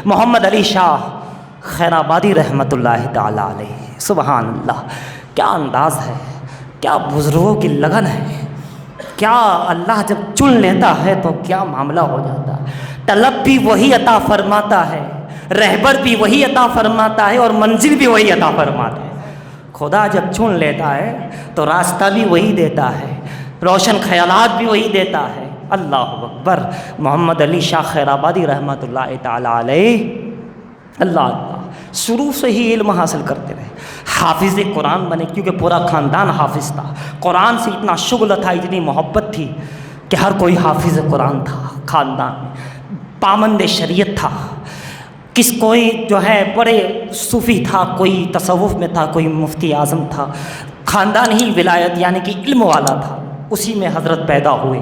محمد علی شاہ خیرآبادی رحمۃ اللہ تعالی علیہ، سبحان اللہ، کیا انداز ہے، کیا بزرگوں کی لگن ہے، کیا اللہ جب چن لیتا ہے تو کیا معاملہ ہو جاتا ہے۔ طلب بھی وہی عطا فرماتا ہے، رہبر بھی وہی عطا فرماتا ہے، اور منزل بھی وہی عطا فرماتا ہے۔ خدا جب چن لیتا ہے تو راستہ بھی وہی دیتا ہے، روشن خیالات بھی وہی دیتا ہے۔ اللہ اکبر۔ محمد علی شاہ خیرآبادی رحمۃ اللہ تعالی علیہ، اللہ شروع سے ہی علم حاصل کرتے رہے، حافظ قرآن بنے، کیونکہ پورا خاندان حافظ تھا۔ قرآن سے اتنا شغل تھا، اتنی محبت تھی کہ ہر کوئی حافظ قرآن تھا خاندان میں، پابند شریعت تھا۔ کوئی جو ہے بڑے صوفی تھا، کوئی تصوف میں تھا، کوئی مفتی اعظم تھا، خاندان ہی ولایت یعنی کہ علم والا تھا۔ اسی میں حضرت پیدا ہوئے،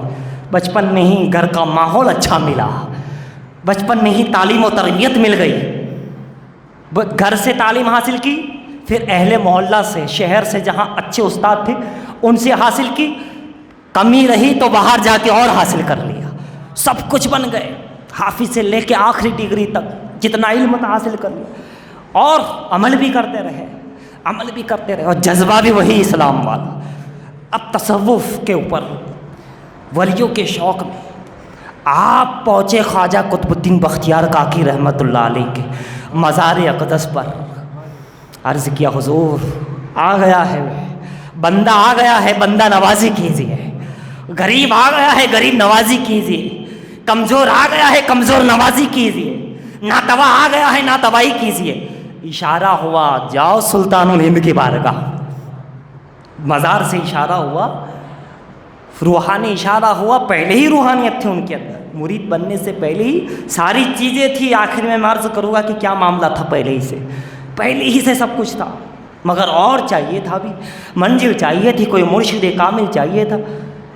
بچپن میں ہی گھر کا ماحول اچھا ملا، بچپن میں ہی تعلیم و تربیت مل گئی، گھر سے تعلیم حاصل کی، پھر اہل محلہ سے، شہر سے جہاں اچھے استاد تھے ان سے حاصل کی، کمی رہی تو باہر جا کے اور حاصل کر لیا، سب کچھ بن گئے، حافظ سے لے کے آخری ڈگری تک جتنا علم تھا حاصل کر لیا، اور عمل بھی کرتے رہے، عمل بھی کرتے رہے، اور جذبہ بھی وہی اسلام والا۔ اب تصوف کے اوپر ولیوں کے شوق میں آپ پہنچے خواجہ قطب الدین بختیار کاکی رحمۃ اللہ علیہ کے مزار اقدس پر۔ عرض کیا حضور آ گیا ہے بندہ، آ گیا ہے بندہ، نوازی کیجیے، غریب آ گیا ہے غریب نوازی کیجیے، کمزور آ گیا ہے کمزور نوازی کیجیے، ناتوا آ گیا ہے ناتوائی کیجیے۔ اشارہ ہوا جاؤ سلطان الہند کی بارگاہ، مزار سے اشارہ ہوا، روحانی اشارہ ہوا، پہلے ہی روحانیت تھی ان کے اندر، مرید بننے سے پہلے ہی ساری چیزیں تھی۔ آخر میں عرض کروں گا کہ کیا معاملہ تھا، پہلے ہی سے سب کچھ تھا، مگر اور چاہیے تھا، بھی منزل چاہیے تھی، کوئی مرشد کامل چاہیے تھا۔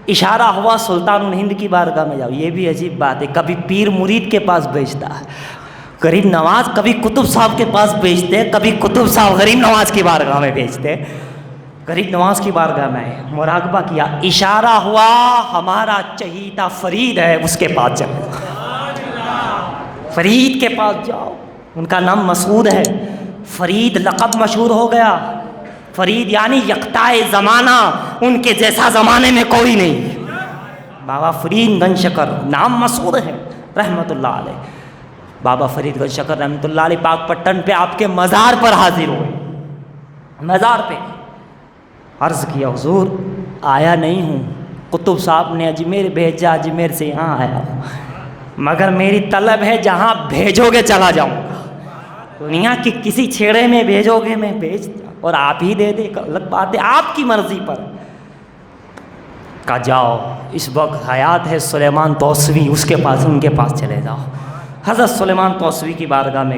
اشارہ ہوا سلطان الہند کی بارگاہ میں جاؤ۔ یہ بھی عجیب بات ہے، کبھی پیر مرید کے پاس بھیجتا ہے، غریب نواز کبھی قطب صاحب کے پاس بھیجتے، کبھی قطب صاحب غریب نواز کی بارگاہ میں بھیجتے، غریب نواز کی بارگاہ میں مراقبہ کیا، اشارہ ہوا ہمارا چہیتا فرید ہے، اس کے پاس جاؤ، فرید کے پاس جاؤ، ان کا نام مسعود ہے، فرید لقب مشہور ہو گیا، فرید یعنی یکتائے زمانہ، ان کے جیسا زمانے میں کوئی نہیں، بابا فرید گنج شکر نام مسعود ہے رحمۃ اللہ علیہ۔ بابا فرید گنج شکر رحمۃ اللہ علیہ پاک پٹن پہ آپ کے مزار پر حاضر ہوئے، مزار پہ عرض کیا حضور آیا نہیں ہوں، قطب صاحب نے اجمیر بھیجا، اجمیر سے یہاں آیا ہوں، مگر میری طلب ہے جہاں بھیجو گے چلا جاؤں گا، دنیا کی کسی چھیڑے میں بھیجو گے میں بھیج، اور آپ ہی دے دے الگ بات ہے، آپ کی مرضی پر۔ کہا جاؤ، اس وقت حیات ہے سلیمان توسوی، اس کے پاس، ان کے پاس چلے جاؤ۔ حضرت سلیمان توسوی کی بارگاہ میں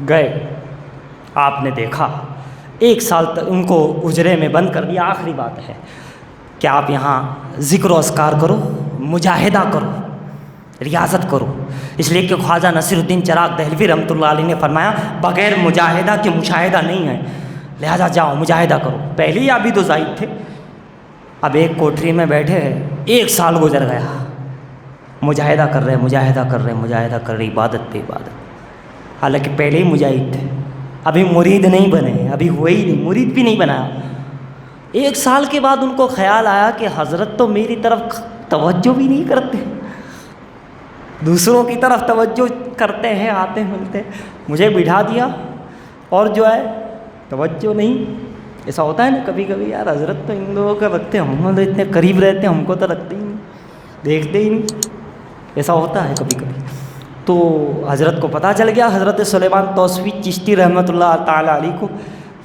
گئے، آپ نے دیکھا 1 سال تک ان کو اجرے میں بند کر دیا۔ آخری بات ہے کہ آپ یہاں ذکر و اذکار کرو، مجاہدہ کرو، ریاضت کرو، اس لیے کہ خواجہ نصیر الدین چراغ دہلوی رحمۃ اللہ علیہ نے فرمایا بغیر مجاہدہ کے مشاہدہ نہیں ہے، لہذا جاؤ مجاہدہ کرو۔ پہلے ہی ابھی تو زائد تھے، اب ایک کوٹری میں بیٹھے ہیں، 1 سال گزر گیا، مجاہدہ کر رہے، عبادت پہ عبادت، حالانکہ پہلے ہی مجاہد تھے، ابھی مرید نہیں بنے، ابھی ہوئے ہی نہیں، مرید بھی نہیں بنایا۔ 1 سال کے بعد ان کو خیال آیا کہ حضرت تو میری طرف توجہ بھی نہیں کرتے، دوسروں کی طرف توجہ کرتے ہیں، آتے ہیں ملتے، مجھے بٹھا دیا، اور جو ہے توجہ نہیں۔ ایسا ہوتا ہے نا کبھی کبھی، یار حضرت تو ان لوگوں کا رکھتے ہیں، ہم تو اتنے قریب رہتے ہیں، ہم کو تو رکھتے ہی نہیں، دیکھتے ہی نہیں، ایسا ہوتا ہے کبھی کبھی۔ تو حضرت کو پتہ چل گیا، حضرت سلیمان توسوی چشتی رحمۃ اللہ تعالی علیہ کو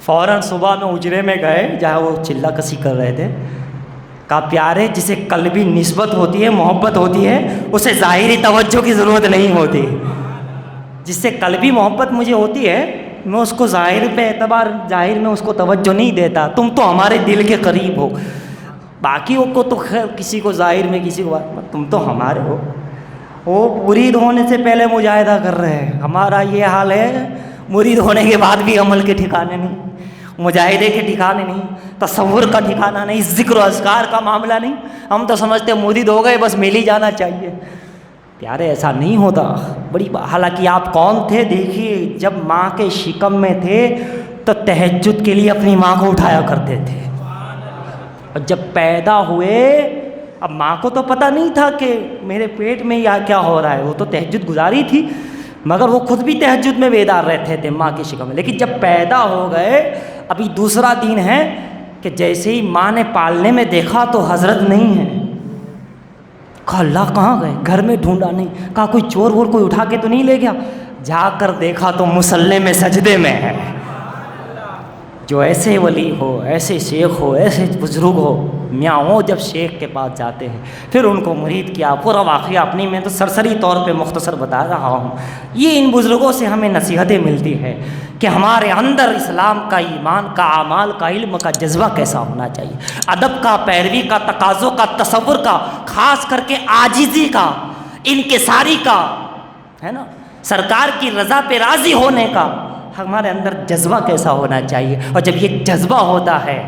فوراً صبح میں اجرے میں گئے جہاں وہ چلہ کسی کر رہے تھے، کہا پیارے جسے قلبی نسبت ہوتی ہے، محبت ہوتی ہے، اسے ظاہری توجہ کی ضرورت نہیں ہوتی، جس سے قلبی محبت مجھے ہوتی ہے میں اس کو ظاہر پہ اعتبار، ظاہر میں اس کو توجہ نہیں دیتا، تم تو ہمارے دل کے قریب ہو، باقیوں کو تو خیر کسی کو ظاہر میں کسی کو، تم تو ہمارے ہو۔ وہ مرید ہونے سے پہلے مجاہدہ کر رہے ہیں، ہمارا یہ حال ہے، مرید ہونے کے بعد بھی عمل کے ٹھکانے نہیں، مجاہدے کے ٹھکانے نہیں، تصور کا ٹھکانہ نہیں، ذکر و اذکار کا معاملہ نہیں، ہم تو سمجھتے مرید ہو گئے بس مل ہی جانا چاہیے، پیارے ایسا نہیں ہوتا. حالانکہ آپ کون تھے؟ دیکھیے جب ماں کے شکم میں تھے تو تہجد کے لیے اپنی ماں کو اٹھایا کرتے تھے، اور جب پیدا ہوئے اب ماں کو تو پتہ نہیں تھا کہ میرے پیٹ میں یا کیا ہو رہا ہے، وہ تو تہجد گزاری تھی، مگر وہ خود بھی تہجد میں بیدار رہتے تھے ماں کی شکم میں. لیکن جب پیدا ہو گئے، ابھی دوسرا دن ہے کہ جیسے ہی ماں نے پالنے میں دیکھا تو حضرت نہیں ہے. کہا اللہ کہاں گئے؟ گھر میں ڈھونڈا نہیں. کہا کوئی چور وور کوئی اٹھا کے تو نہیں لے گیا؟ جا کر دیکھا تو مصلی میں سجدے میں ہے. جو ایسے ولی ہو، ایسے شیخ ہو، ایسے بزرگ ہو، میاں وہ جب شیخ کے پاس جاتے ہیں پھر ان کو مرید کیا، پورا واقعہ اپنی میں تو سرسری طور پہ مختصر بتا رہا ہوں. یہ ان بزرگوں سے ہمیں نصیحتیں ملتی ہے کہ ہمارے اندر اسلام کا، ایمان کا، اعمال کا، علم کا جذبہ کیسا ہونا چاہیے، ادب کا، پیروی کا، تقاضوں کا، تصور کا، خاص کر کے عاجزی کا، انکساری کا، ہے نا، سرکار کی رضا پہ راضی ہونے کا ہمارے اندر جذبہ کیسا ہونا چاہیے. اور جب یہ جذبہ ہوتا ہے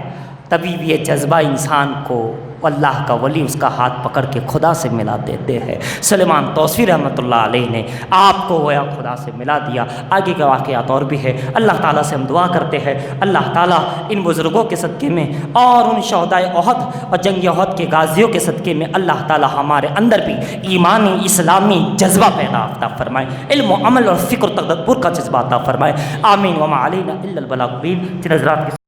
تبھی یہ جذبہ انسان کو اللہ کا ولی اس کا ہاتھ پکڑ کے خدا سے ملا دیتے ہیں. سلیمان توسیٰ رحمۃ اللہ علیہ نے آپ کو گویا خدا سے ملا دیا. آگے کے واقعات اور بھی ہے. اللہ تعالیٰ سے ہم دعا کرتے ہیں اللہ تعالیٰ ان بزرگوں کے صدقے میں اور ان شہدائے احد اور جنگ احد کے غازیوں کے صدقے میں اللہ تعالیٰ ہمارے اندر بھی ایمانی اسلامی جذبہ پیدا عطا فرمائے، علم و عمل اور فکر و تدبر کا جذبہ عطا فرمائے. آمین. وما علینا الا البلاغ المبین. حضرات